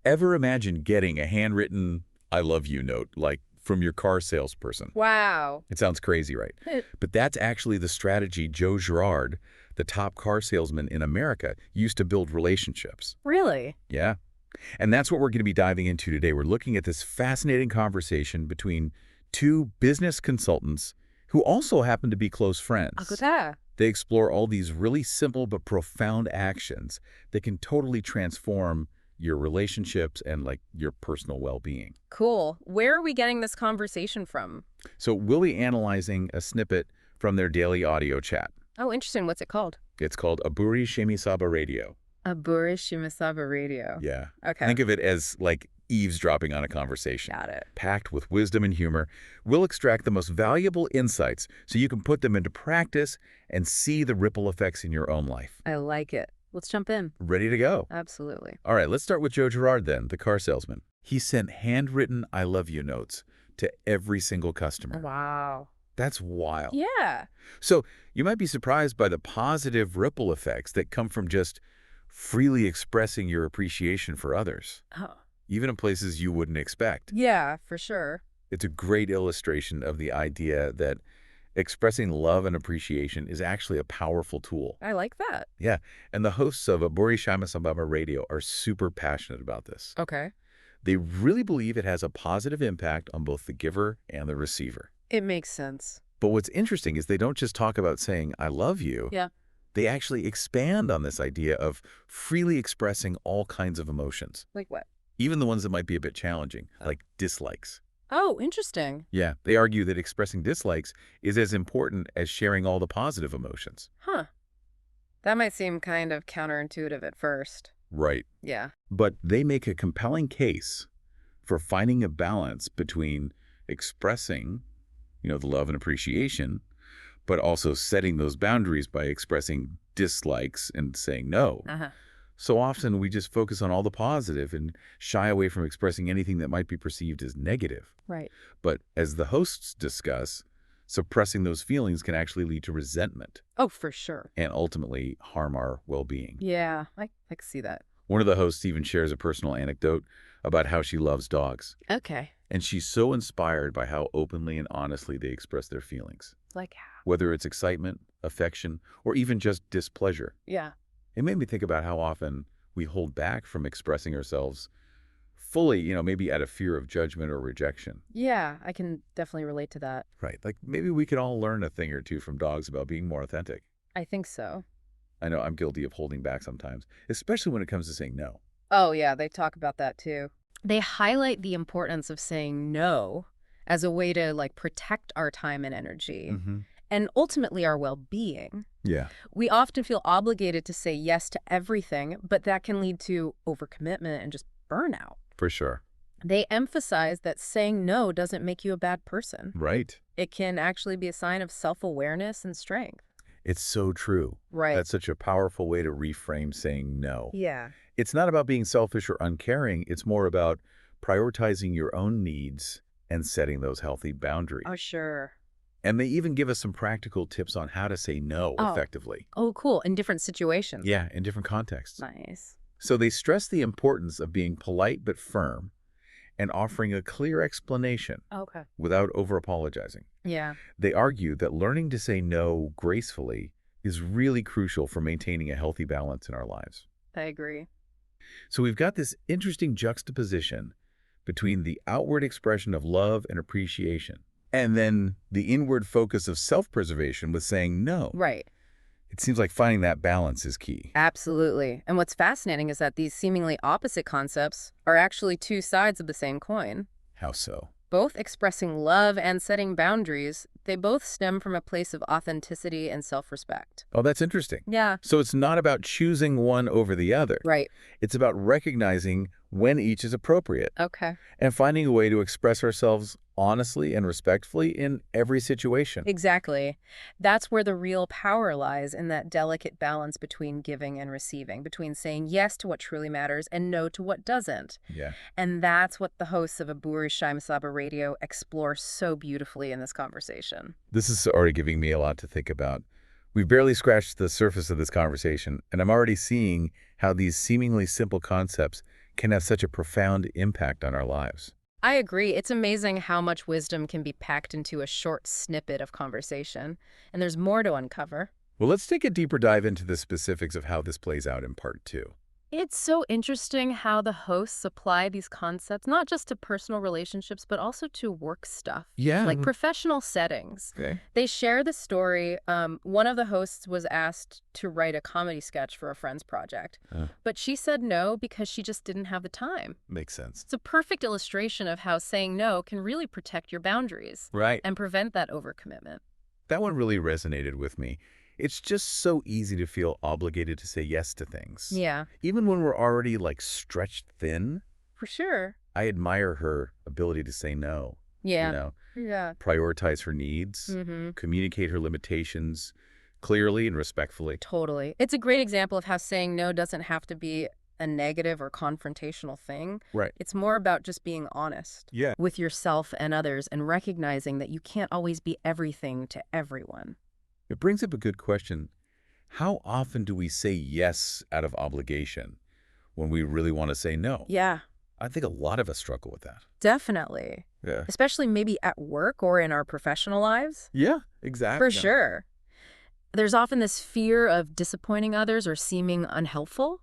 ever imagine getting a handwritten I love you note, like from your car salesperson? Wow. It sounds crazy, right? But that's actually the strategy Joe Girard, the top car salesman in America, used to build relationships. Really? Yeah. And that's what we're going to be diving into today. We're looking at this fascinating conversation between two business consultants who also happen to be close friends. They explore all these really simple but profound actions that can totally transform your relationships and like your personal well-being. Cool. Where are we getting this conversation from? So we'll be analyzing a snippet from their daily audio chat. Oh, interesting. What's it called? It's called炙りしめ鯖Radio.炙りしめ鯖Radio. Yeah. Okay. Think of it as like eavesdropping on a conversation. Got it. Packed with wisdom and humor. We'll extract the most valuable insights so you can put them into practice and see the ripple effects in your own life. I like it. Let's jump in. Ready to go? Absolutely. All right, let's start with Joe Girard then, the car salesman. He sent handwritten I love you notes to every single customer. Wow. That's wild. Yeah. So you might be surprised by the positive ripple effects that come from just freely expressing your appreciation for others, Oh. even in places you wouldn't expect. Yeah, for sure. It's a great illustration of the idea that expressing love and appreciation is actually a powerful tool. I like that. Yeah, and the hosts of炙りしめ鯖Radio are super passionate about this. Okay. They really believe it has a positive impact on both the giver and the receiver. It makes sense. But what's interesting is they don't just talk about saying, I love you. Yeah. They actually expand on this idea of freely expressing all kinds of emotions, Like what? even the ones that might be a bit challenging, like dislikes. Oh, interesting. Yeah, they argue that expressing dislikes is as important as sharing all the positive emotions. Huh. That might seem kind of counterintuitive at first. Right. Yeah. But they make a compelling case for finding a balance between expressing, the love and appreciation, but also setting those boundaries by expressing dislikes and saying no. Uh-huh. So often we just focus on all the positive and shy away from expressing anything that might be perceived as negative. Right. But as the hosts discuss, suppressing those feelings can actually lead to resentment Oh, for sure. and ultimately harm our well-being. Yeah, I can see that. One of the hosts even shares a personal anecdote about how she loves dogs. Okay. And she's so inspired by how openly and honestly they express their feelings, Like how? whether it's excitement, affection, or even just displeasure. Yeah. It made me think about how often we hold back from expressing ourselves fully, maybe out of fear of judgment or rejection. Yeah, I can definitely relate to that. Right. Like maybe we could all learn a thing or two from dogs about being more authentic. I think so. I know I'm guilty of holding back sometimes, especially when it comes to saying no. Oh, yeah, they talk about that too. They highlight the importance of saying no as a way to protect our time and energy and ultimately our well-being. Yeah. We often feel obligated to say yes to everything, but that can lead to overcommitment and just burnout. For sure. They emphasize that saying no doesn't make you a bad person. Right. It can actually be a sign of self-awareness and strength. It's so true. Right. That's such a powerful way to reframe saying no. Yeah. It's not about being selfish or uncaring. It's more about prioritizing your own needs and setting those healthy boundaries. Oh, sure. And they even give us some practical tips on how to say no effectively. Oh, cool. In different situations. Yeah, in different contexts. Nice. So they stress the importance of being polite but firm and offering a clear explanation Okay. without over-apologizing. Yeah. They argue that learning to say no gracefully is really crucial for maintaining a healthy balance in our lives. I agree. So we've got this interesting juxtaposition between the outward expression of love and appreciation and then the inward focus of self-preservation with saying no. Right. It seems like finding that balance is key. Absolutely. And what's fascinating is that these seemingly opposite concepts are actually two sides of the same coin. How so? Both expressing love and setting boundaries, they both stem from a place of authenticity and self-respect. Oh, that's interesting. Yeah. So it's not about choosing one over the other. Right. It's about recognizing when each is appropriate Okay. and finding a way to express ourselves honestly and respectfully in every situation. Exactly. That's where the real power lies, in that delicate balance between giving and receiving, between saying yes to what truly matters and no to what doesn't. Yeah. And that's what the hosts of炙りしめ鯖Radio explore so beautifully in this conversation. This is already giving me a lot to think about. We've barely scratched the surface of this conversation, and I'm already seeing how these seemingly simple concepts can have such a profound impact on our lives. I agree. It's amazing how much wisdom can be packed into a short snippet of conversation, and there's more to uncover. Well, let's take a deeper dive into the specifics of how this plays out in part 2. It's so interesting how the hosts apply these concepts, not just to personal relationships, but also to work stuff. Yeah. Like professional settings. Okay. They share the story. One of the hosts was asked to write a comedy sketch for a friend's project, but she said no because she just didn't have the time. Makes sense. It's a perfect illustration of how saying no can really protect your boundaries. Right. And prevent that overcommitment. That one really resonated with me. It's just so easy to feel obligated to say yes to things. Yeah. Even when we're already, stretched thin. For sure. I admire her ability to say no. Yeah. Yeah. Prioritize her needs, communicate her limitations clearly and respectfully. Totally. It's a great example of how saying no doesn't have to be a negative or confrontational thing. Right. It's more about just being honest with yourself and others and recognizing that you can't always be everything to everyone. It brings up a good question. How often do we say yes out of obligation when we really want to say no? Yeah. I think a lot of us struggle with that. Definitely. Yeah. Especially maybe at work or in our professional lives. Yeah, exactly. For sure. There's often this fear of disappointing others or seeming unhelpful.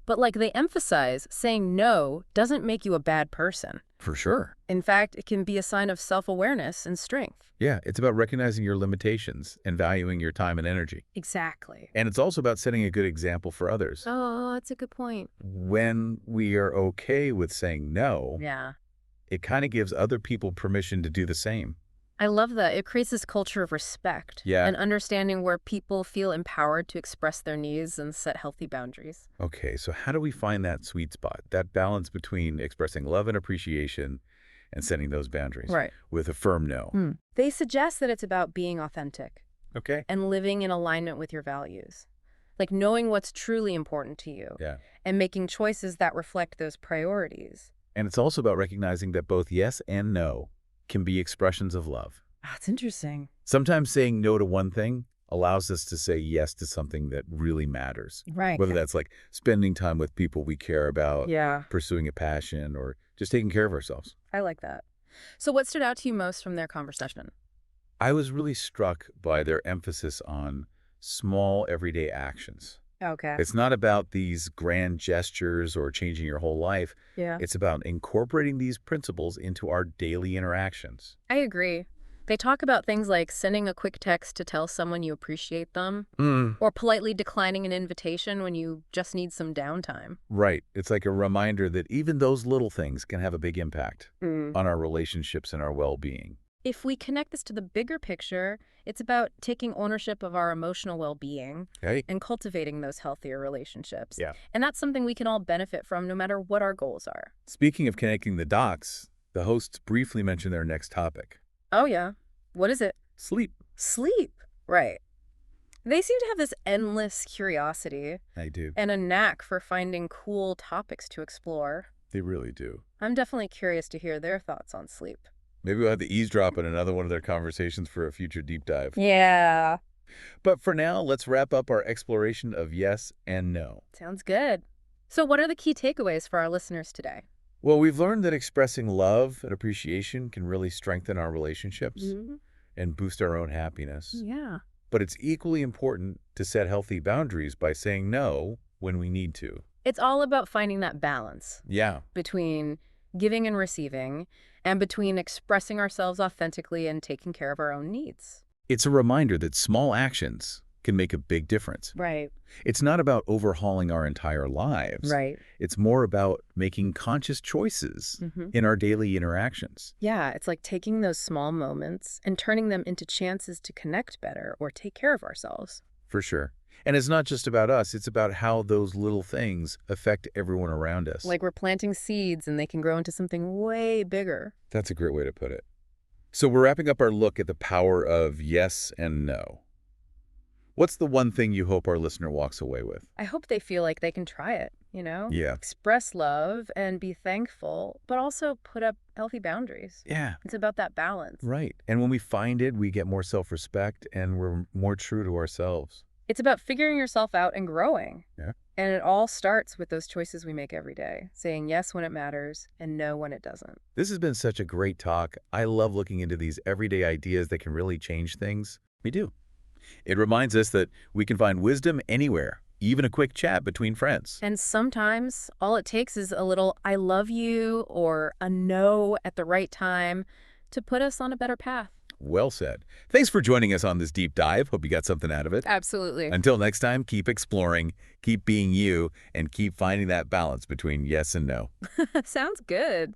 But they emphasize, saying no doesn't make you a bad person. For sure. In fact, it can be a sign of self-awareness and strength. Yeah, it's about recognizing your limitations and valuing your time and energy. Exactly. And it's also about setting a good example for others. Oh, that's a good point. When we are okay with saying no, it kind of gives other people permission to do the same. I love that. It creates this culture of respect and understanding where people feel empowered to express their needs and set healthy boundaries. Okay, so how do we find that sweet spot, that balance between expressing love and appreciation and setting those boundaries with a firm no? They suggest that it's about being authentic and living in alignment with your values, knowing what's truly important to you and making choices that reflect those priorities. And it's also about recognizing that both yes and no can be expressions of love. That's interesting. Sometimes saying no to one thing allows us to say yes to something that really matters. Right. Whether that's spending time with people we care about, pursuing a passion, or just taking care of ourselves. I like that. So what stood out to you most from their conversation? I was really struck by their emphasis on small, everyday actions. Okay. It's not about these grand gestures or changing your whole life. Yeah. It's about incorporating these principles into our daily interactions. I agree. They talk about things like sending a quick text to tell someone you appreciate them, or politely declining an invitation when you just need some downtime. Right. It's like a reminder that even those little things can have a big impact on our relationships and our well-being. If we connect this to the bigger picture, it's about taking ownership of our emotional well-being and cultivating those healthier relationships. Yeah. And that's something we can all benefit from no matter what our goals are. Speaking of connecting the dots, the hosts briefly mentioned their next topic. Oh, yeah. What is it? Sleep. Sleep. Right. They seem to have this endless curiosity. They do. And a knack for finding cool topics to explore. They really do. I'm definitely curious to hear their thoughts on sleep. Maybe we'll have to eavesdrop in another one of their conversations for a future deep dive. Yeah. But for now, let's wrap up our exploration of yes and no. Sounds good. So what are the key takeaways for our listeners today? Well, we've learned that expressing love and appreciation can really strengthen our relationships and boost our own happiness. Yeah. But it's equally important to set healthy boundaries by saying no when we need to. It's all about finding that balance. Yeah. Between giving and receiving, and between expressing ourselves authentically and taking care of our own needs. It's a reminder that small actions can make a big difference. Right. It's not about overhauling our entire lives. Right. It's more about making conscious choices in our daily interactions. Yeah, it's like taking those small moments and turning them into chances to connect better or take care of ourselves. For sure. And it's not just about us. It's about how those little things affect everyone around us. Like we're planting seeds and they can grow into something way bigger. That's a great way to put it. So we're wrapping up our look at the power of yes and no. What's the one thing you hope our listener walks away with? I hope they feel like they can try it, Yeah. Express love and be thankful, but also put up healthy boundaries. Yeah. It's about that balance. Right. And when we find it, we get more self-respect and we're more true to ourselves. It's about figuring yourself out and growing. Yeah. And it all starts with those choices we make every day, saying yes when it matters and no when it doesn't. This has been such a great talk. I love looking into these everyday ideas that can really change things. Me too. It reminds us that we can find wisdom anywhere, even a quick chat between friends. And sometimes all it takes is a little I love you or a no at the right time to put us on a better path. Well said. Thanks for joining us on this deep dive. Hope you got something out of it. Absolutely. Until next time, keep exploring, keep being you, and keep finding that balance between yes and no. Sounds good.